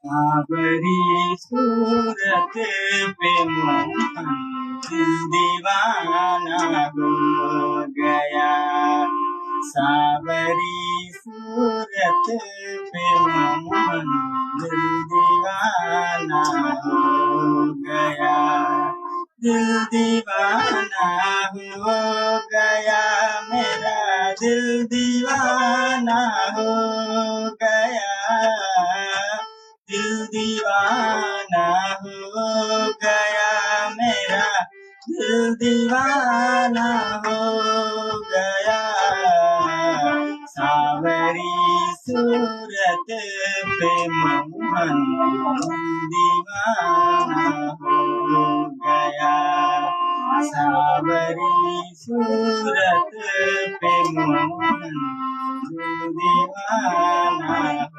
सावरी सूरत पे मोहन दिल दीवाना हो गया। सावरी सूरत पे मोहन दिल दीवाना हो गया। दिल दीवाना हो गया, मेरा दिल दीवाना हो गया। दिल दीवाना हो गया, मेरा दिल दीवाना हो गया। सावरी सूरत पे मोहन दीवाना हो गया। सावरी सूरत पे मोहन दीवाना